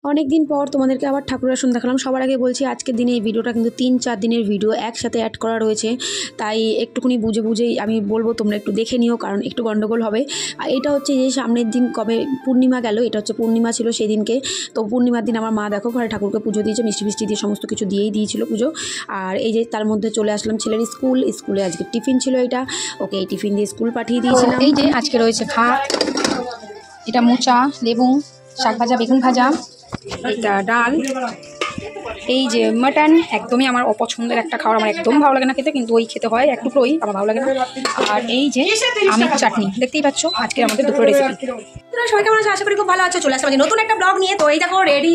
অনেক দিন পর তোমাদেরকে আবার ঠাকুর আসন দেখালাম। সবার আগে বলছি আজকের দিনে এই ভিডিওটা কিন্তু 3-4 দিনের ভিডিও একসাথে অ্যাড করা রয়েছে, তাই একটুখানি বুঝে বুঝেই আমি বলবো, তোমরা একটু দেখে নিও, কারণ একটু গন্ডগোল হবে। আর এটা হচ্ছে যে সামনের দিন কবে পূর্ণিমা গেল, এটা হচ্ছে পূর্ণিমা ছিল সেই দিনকে। তো পূর্ণিমার দিন আমার মা দেখো ঘরে ঠাকুরকে পুজো দিয়েছে, মিষ্টি মিষ্টি দিয়ে সমস্ত কিছু দিয়েই দিয়েছিল পুজো। আর এই যে তার মধ্যে চলে আসলাম ছেলের স্কুলে আজকে টিফিন ছিল, এটা ওকে এই টিফিন দিয়ে স্কুল পাঠিয়ে দিয়েছিলাম। এই যে আজকে রয়েছে ভাত, এটা মোচা, লেবু, শাক ভাজা, বেগুন ভাজা, এটা ডাল, এই যে মাটন, একদমই আমার অপছন্দের একটা খাবার, আমার একদম ভালো লাগে না খেতে, কিন্তু ওই খেতে হয় এক টুকরোই, আমার ভালো লাগে না। আর এই যে আমের চাটনি, দেখতেই পাচ্ছ আজকে আমাদের দুপুর রেসিপি। সবাই কেমন আছে? আশা করি খুব ভালো আছে। চলে আসলাম নতুন একটা ব্লগ নিয়ে। তো এই দেখো রেডি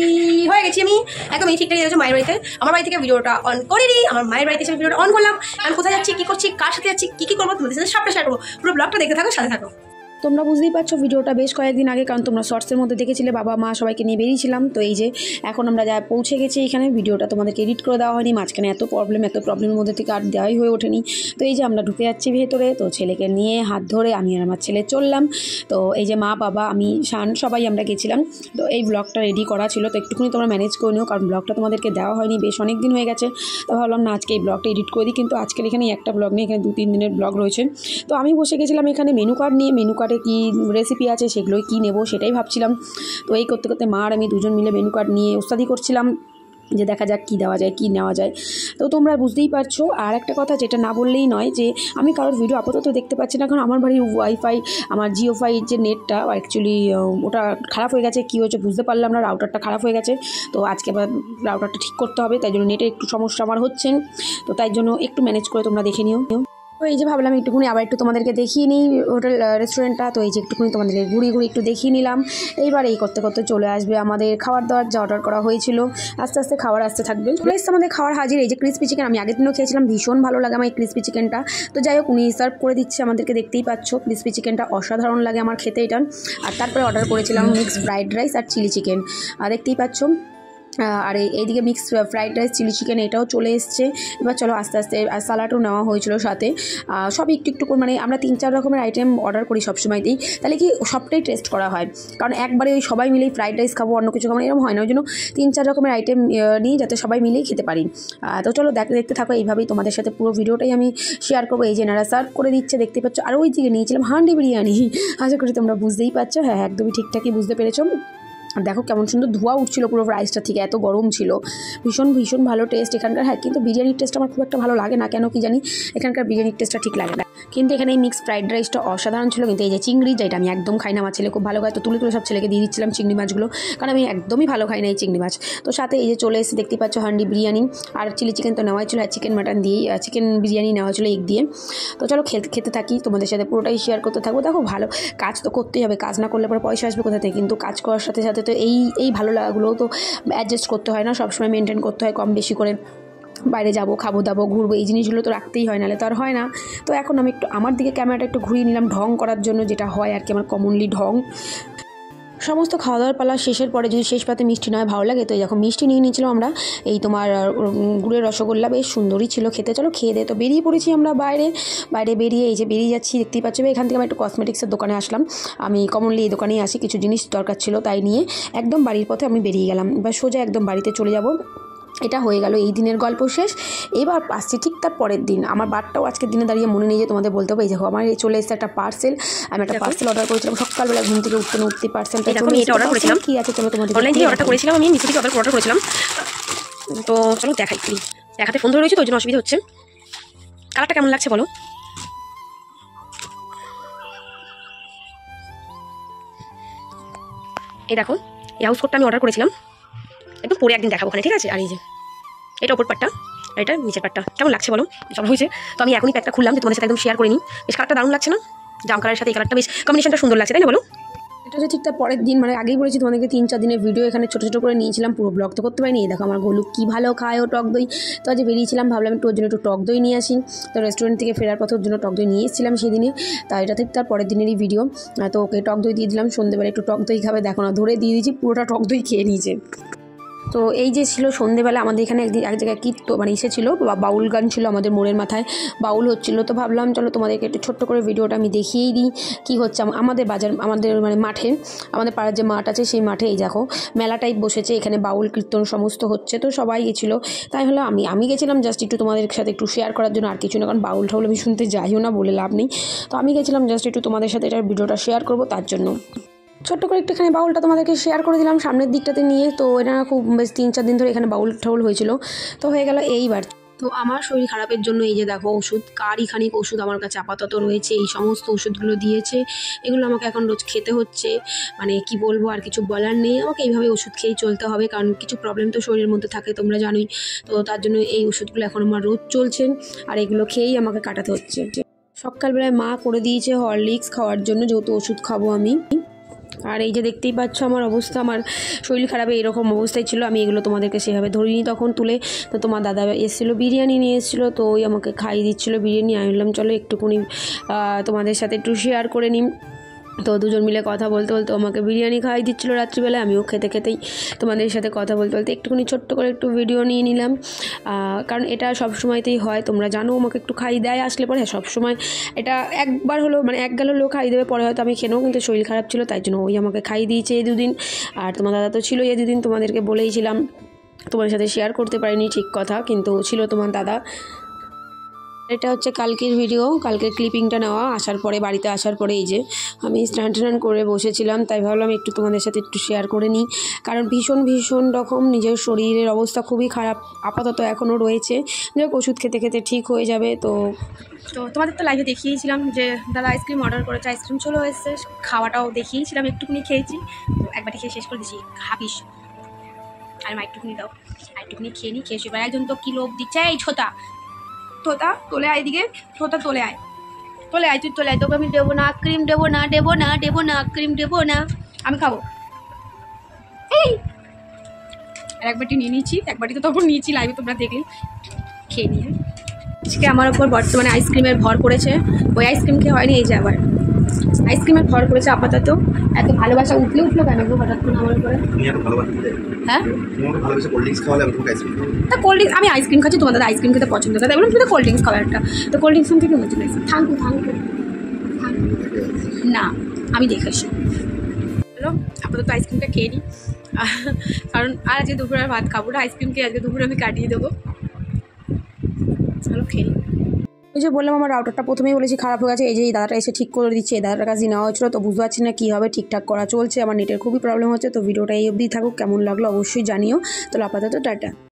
হয়ে গেছি আমি, একদম এই ঠিকঠাক যাচ্ছি মায়ের বাড়িতে। আমার বাড়ি থেকে ভিডিওটা অন করিনি, আমার মায়ের বাড়িতে এসে ভিডিওটা অন করলাম। আমি কোথায় যাচ্ছি, কি করছি, কার সাথে যাচ্ছি, কি করবো, তোমাদের সাথে সবটা শেয়ার করবো। পুরো ব্লগটা দেখতে থাকো, সাথে থাকো। তোমরা বুঝতেই পারছো ভিডিওটা বেশ কয়েকদিন আগে, কারণ তোমরা শর্টসের মধ্যে দেখেছিলে বাবা মা সবাইকে নিয়ে বেরিয়েছিলাম। তো এই যে এখন আমরা যা পৌঁছে গেছি এখানে, ভিডিওটা তোমাদেরকে এডিট করে দেওয়া হয়নি, মাঝখানে এত প্রবলেমের মধ্যে থেকে আর দেওয়াই হয়ে ওঠেনি। তো এই যে আমরা ঢুকে যাচ্ছি ভেতরে, তো ছেলেকে নিয়ে হাত ধরে আমি আর আমার ছেলে চললাম। তো এই যে মা বাবা আমি শান সবাই আমরা গেছিলাম। তো এই ব্লগটা রেডি করা ছিল, তো একটুখানি তোমরা ম্যানেজ করে নিও, কারণ ব্লগটা তোমাদেরকে দেওয়া হয়নি বেশ অনেক দিন হয়ে গেছে। তো ভাবলাম না আজকে এই ব্লগটা এডিট করে দিই, কিন্তু আজকের এখানে একটা ব্লগ নেই, এখানে 2-3 দিনের ব্লগ রয়েছে। তো আমি বসে গেছিলাম এখানে মেনু কার্ড নিয়ে, মেনু কার্ডে কী রেসিপি আছে সেগুলোই কী নেবো সেটাই ভাবছিলাম। তো এই করতে করতে মা আর আমি দুজন মিলে মেনু কার্ড নিয়ে ওস্তাদি করছিলাম যে দেখা যাক কী দেওয়া যায়, কী নেওয়া যায়। তো তোমরা বুঝতেই পারছো। আর একটা কথা যেটা না বললেই নয়, যে আমি কারোর ভিডিও আপাতত দেখতে পাচ্ছি না, কারণ আমার বাড়ির ওয়াইফাই, আমার জিওফাই যে নেটটা অ্যাকচুয়ালি ওটা খারাপ হয়ে গেছে। কী হয়েছে বুঝতে পারলাম না, রাউটারটা খারাপ হয়ে গেছে। তো আজকে আবার রাউটারটা ঠিক করতে হবে, তাই জন্য নেটের একটু সমস্যা আমার হচ্ছে। তো তাই জন্য একটু ম্যানেজ করে তোমরা দেখে নিও। তো এই যে ভাবলাম একটুখানি আবার একটু তোমাদেরকে দেখিয়ে নিই হোটেল রেস্টুরেন্টটা। তো এই যে একটুখানি তোমাদেরকে ঘুরিয়ে একটু দেখিয়ে নিলাম। এইবার এই করতে করতে চলে আসবে আমাদের খাবার দাবার যা অর্ডার করা হয়েছিল, আস্তে আস্তে খাবার আসতে থাকবে। চলে এসছে আমাদের খাবার হাজির। এই যে ক্রিসপি চিকেন, আমি আগের দিনও খেয়েছিলাম, ভীষণ ভালো লাগে আমার এই ক্রিসপি চিকেনটা। তো যাই হোক উনি সার্ভ করে দিচ্ছে আমাদেরকে, দেখতেই পাচ্ছ ক্রিসপি চিকেনটা অসাধারণ লাগে আমার খেতে এটা। আর তারপরে অর্ডার করেছিলাম মিক্সড ফ্রাইড রাইস আর চিলি চিকেন, আর দেখতেই পাচ্ছ। আর এইদিকে mix fried rice chilli chicken এটাও চলে এসছে। এবার চলো আস্তে আস্তে, আর স্যালাডও নেওয়া হয়েছিল সাথে। সব একটু একটু করে, মানে আমরা 3-4 রকমের আইটেম অর্ডার করি সবসময়তেই, তাহলে কি সবটাই টেস্ট করা হয়। কারণ একবারে ওই সবাই মিলেই ফ্রাইড রাইস খাবো অন্য কিছু খাবো এরকম হয় না, ওই জন্য 3-4 রকমের আইটেম নিই যাতে সবাই মিলেই খেতে পারি। তো চলো দেখতে থাকো, এইভাবেই তোমাদের সাথে পুরো ভিডিওটাই আমি শেয়ার করবো। এই যে এনারা সার্ভ করে দিচ্ছে দেখতে পাচ্ছ। আর ওই দিকে নিয়েছিলাম হান্ডি বিরিয়ানি, আশা করি তোমরা বুঝতেই পারছো। হ্যাঁ একদমই ঠিকঠাকই বুঝতে পেরেছো। দেখো কেমন সুন্দর ধোঁয়া উঠছিল পুরো রাইসটা থেকে, এত গরম ছিল, ভীষণ ভীষণ ভালো টেস্ট এখানকার। হ্যাঁ কিন্তু বিরিয়ানির টেস্ট আমার খুব একটা ভালো লাগে না, কেন কি জানি এখানকার বিরিয়ানির টেস্টটা ঠিক লাগে না। কিন্তু এখানে এই মিক্স ফ্রাইড রাইসটা অসাধারণ ছিল। কিন্তু এই যে চিংড়ি, যেটা আমি একদম খাই না, আমার ছেলে খুব ভালো খায়, তো তুলে তুলে সব ছেলেকে দিয়ে দিচ্ছিলাম চিংড়ি মাছগুলো, কারণ আমি একদমই ভালো খাই না এই চিংড়ি মাছ। তো সাথে এই যে চলে এসে দেখতে পাচ্ছ হান্ডি বিরিয়ানি, আর চিলি চিকেন তো নেওয়াই ছিল, আর চিকেন মাটন দিয়ে চিকেন বিরিয়ানি নেওয়া ছিল এগ দিয়ে। তো চলো খেতে থাকি, তোমাদের সাথে পুরোটাই শেয়ার করতে থাকবো। দেখো ভালো কাজ তো করতেই হবে, কাজ না করলে পরে পয়সা আসবে কোথা থেকে, কিন্তু কাজ করার সাথে সাথে তো এই ভালো লাগাগুলোও তো অ্যাডজাস্ট করতে হয় না, সবসময় মেনটেন করতে হয় কম বেশি করে। বাইরে যাবো, খাবো দাবো, ঘুরবো, এই জিনিসগুলো তো রাখতেই হয়, নাহলে তো আর হয় না। তো এখন আমি একটু আমার দিকে ক্যামেরাটা একটু ঘুরিয়ে নিলাম ঢং করার জন্য, যেটা হয় আর কি আমার কমনলি ঢং। সমস্ত খাওয়া দাওয়ার পালা শেষের পরে যদি শেষ পাতে মিষ্টি নয় ভালো লাগে, তো যখন মিষ্টি নিয়ে নিয়েছিলাম আমরা, এই তোমার গুড়ের রসগোল্লা, বেশ সুন্দরই ছিল খেতে। চলো খেয়ে দিয়ে তো বেরিয়ে পড়েছি আমরা বাইরে বেরিয়ে এই যে বেরিয়ে যাচ্ছি দেখতেই পাচ্ছ। এখান থেকে আমি একটু কসমেটিক্সের দোকানে আসলাম, আমি কমনলি এই দোকানেই আসি, কিছু জিনিস দরকার ছিল তাই নিয়ে একদম বাড়ির পথে আমি বেরিয়ে গেলাম। এবার সোজা একদম বাড়িতে চলে যাব। এটা হয়ে গেল এই দিনের গল্প শেষ। এবার আসছি ঠিক তার পরের দিন, আমার বারটাও আজকের দিনে দাঁড়িয়ে মনে নেই যে তোমাদের বলতে হবে। এই দেখো আমার চলে এসেছে একটা পার্সেল, আমি একটা পার্সেল অর্ডার করেছিলাম সকালবেলা ঘুম থেকে উঠতে পার্সেলটা অর্ডার করেছিলাম। কি আছে চলো তোমাদের অনলাইন থেকে অর্ডার করেছিলাম, আমি মিশো থেকে অর্ডার করেছিলাম। তো চলো দেখাই, দেখাতে ফোন ধরে রয়েছে তো ওই জন্য অসুবিধা হচ্ছে। কালারটা কেমন লাগছে বলো? এই দেখো এই হাউস কোটটা আমি অর্ডার করেছিলাম, একদম পরে একদিন দেখাবো ওখানে, ঠিক আছে? আর এই যে এটা ওপর পাটটা, আর এটা নিচের পাটটা, কেমন লাগছে বলো? চলো হয়েছে। তো আমি এখনই প্যাকটা খুললাম যে তোমাদের সাথে একদম শেয়ার করে নিই। বেশ কালারটা দারুণ লাগছে না? জাম কালারের সাথে এই কালারটা বেশ কম্বিনেশনটা সুন্দর লাগছে, তাই না বলো? এটা হচ্ছে ঠিক তার পরের দিন, মানে আগেই বলেছি তোমাদেরকে 3-4 দিনের ভিডিও এখানে ছোটো ছোটো করে নিয়েছিলাম, পুরো ব্লগ তো করতে পারিনি। দেখো আমার গোলু কী ভালো খায় ও টক দই। তো আজ বেরিয়েছিলাম, ভাবলাম একটু ওর জন্য একটু টক দই নিয়ে আসি। তো রেস্টুরেন্ট থেকে ফেরার পথে ওর জন্য টক দই নিয়ে এসেছিলাম সেদিনে। তাই এটা ঠিক তার পরের দিনেরই ভিডিও। তো ওকে টক দই দিয়ে দিলাম, সন্ধ্যেবেলা একটু টক দই খাবে, দেখো না ধরে দিয়ে দিয়েছি পুরোটা টক দই খেয়ে নিয়েছে। তো এই যে ছিল সন্ধেবেলা আমাদের এখানে এক জায়গায় মানে ছিল বাউল গান ছিল আমাদের মোড়ের মাথায় বাউল হচ্ছিলো। তো ভাবলাম চলো তোমাদেরকে একটু ছোট্ট করে ভিডিওটা আমি দেখিয়েই দিই কী হচ্ছে আমাদের বাজার আমাদের মানে মাঠে আমাদের পাড়ার যে মাঠ আছে সেই মাঠে এই দেখো মেলা টাইপ বসেছে, এখানে বাউল কীর্তন সমস্ত হচ্ছে। তো সবাই গেছিলো, তাই হলো আমি গেছিলাম জাস্ট একটু তোমাদের সাথে একটু শেয়ার করার জন্য, আর কিছু না, কারণ বাউল ঠাউল আমি শুনতে যাইও না বলে লাভ নেই। তো আমি গেছিলাম জাস্ট একটু তোমাদের সাথে এটার ভিডিওটা শেয়ার করবো, তার জন্য ছোট্ট করে একটুখানি বাউলটা তোমাদেরকে শেয়ার করে দিলাম সামনের দিকটাতে নিয়ে। তো এটা খুব বেশ 3-4 দিন ধরে এখানে বাউল ঠাউল হয়েছিল। তো হয়ে গেল এইবার। তো আমার শরীর খারাপের জন্য এই যে দেখো ওষুধ কারই খানিক ওষুধ আমার কাছে আপাতত রয়েছে, এই সমস্ত ওষুধগুলো দিয়েছে, এগুলো আমাকে এখন রোজ খেতে হচ্ছে। মানে কি বলবো, আর কিছু বলার নেই, আমাকে এইভাবে ওষুধ খেয়েই চলতে হবে, কারণ কিছু প্রবলেম তো শরীরের মধ্যে থাকে তোমরা জানোই। তো তার জন্য এই ওষুধগুলো এখন আমার রোজ চলছে, আর এগুলো খেয়েই আমাকে কাটাতে হচ্ছে। সকালবেলায় মা করে দিয়েছে হরলিক্স খাওয়ার জন্য, যেহেতু ওষুধ খাবো আমি। আর এই যে দেখতেই পাচ্ছ আমার অবস্থা, আমার শরীর খারাপে এরকম অবস্থায় ছিল। আমি এগুলো তোমাদেরকে সেভাবে ধরিনি তখন তুলে। তো তোমার দাদা এসেছিলো, বিরিয়ানি নিয়ে এসেছিলো, তো ওই আমাকে খাইয়ে দিচ্ছিলো বিরিয়ানি। আমি বললাম চলো একটুখানি তোমাদের সাথে একটু শেয়ার করে নিই। তো দুজন মিলে কথা বলতে বলতে আমাকে বিরিয়ানি খাইয়ে দিচ্ছিলো রাত্রিবেলায়, আমিও খেতে খেতেই তোমাদের সাথে কথা বলতে বলতে একটুখানি ছোট্ট করে একটু ভিডিও নিয়ে নিলাম। কারণ এটা সব সময়তেই হয়, তোমরা জানো আমাকে একটু খাইয়ে দেয় আসলে পরে। সব সময় এটা একবার হলো মানে এক গেল লোক খাইয়ে দেবে, পরে হয়তো আমি খেলেও, কিন্তু শরীর খারাপ ছিল তাই জন্য ওই আমাকে খাইয়ে দিয়েছে এই দুদিন। আর তোমার দাদা তো ছিল এই দুদিন, তোমাদেরকে বলেইছিলাম, তোমার সাথে শেয়ার করতে পারিনি ঠিক কথা, কিন্তু ছিল তোমার দাদা। এটা হচ্ছে কালকের ভিডিও, কালকের ক্লিপিংটা নেওয়া আসার পরে, বাড়িতে আসার পরে। এই যে আমি স্নান করে বসেছিলাম, তাই ভাবলাম একটু তোমাদের সাথে একটু শেয়ার করে নিই, কারণ ভীষণ রকম নিজের শরীরের অবস্থা খুবই খারাপ আপাতত এখনও রয়েছে। যাই হোক ওষুধ খেতে খেতে ঠিক হয়ে যাবে। তো তোমাদের তো লাইভে দেখিয়েছিলাম যে দাদা আইসক্রিম অর্ডার করেছে, আইসক্রিম চলে এসেছে, খাওয়াটাও দেখিয়েছিলাম, একটুখানি খেয়েছি। তো একবারটি খেয়ে শেষ করে দিচ্ছি, খাবিস আর মা একটুখানি দাও, আর একটুখানি খেয়ে নিই, খেয়ে এবার একজন তো কি লোভ দিচ্ছে, এই ছোটা তোতা তোলে আয়, এদিকে তোতা তোলে আয়, তুই তোলে আয়, তোকে আমি দেবো না ক্রিম, দেবো না ক্রিম, দেবো না, আমি খাবো। এই আর একবারটি নিয়ে নিচ্ছি, একবারটি তো তখন নিয়েছি লাইভে তোমরা দেখলে, খেয়ে নিয়ে। আজকে আমার ওপর বর্তমানে আইসক্রিমের ভর করেছে, ওই আইসক্রিম খেয়ে হয়নি, এই যে আবার আইসক্রিমের ভর করেছে আপাতত। এত ভালোবাসা উঠলো কেন গো হঠাৎ করে আমার উপরে? হ্যাঁ তা কোল্ড ড্রিঙ্কস, আমি আইসক্রিম খাচ্ছি, তোমার দাদা আইসক্রিম খেতে পছন্দ করে, বললাম তুমি তো কোল্ড ড্রিঙ্কস খাওয়ার একটা, তো কোল্ড ড্রিঙ্কস থেকে মনে হচ্ছে থাঙ্কু না, আমি দেখে আসি। হ্যালো, আপাতত আইসক্রিমটা খেয়ে নিই, কারণ আর আজকে দুপুরে ভাত খাবো না, আইসক্রিম খেয়ে আজকে দুপুরে আমি কাটিয়ে দেবো। চলো খেয়ে নিই। ওই যে বললাম আমার রাউটারটা প্রথমেই বলেছি খারাপ হয়ে গেছে, এই যে এই দাদাটা এসে ঠিক করে দিচ্ছে, এই দাদাটার কাছে নেওয়া হচ্ছিলো, তো বুঝতে পারছি না কী হবে, ঠিকঠাক করা চলছে, আমার নেটের খুবই প্রবলেম হচ্ছে। তো ভিডিওটা এই অবধি থাকুক, কেমন লাগলো অবশ্যই জানিও। তো আপাতত টাটা।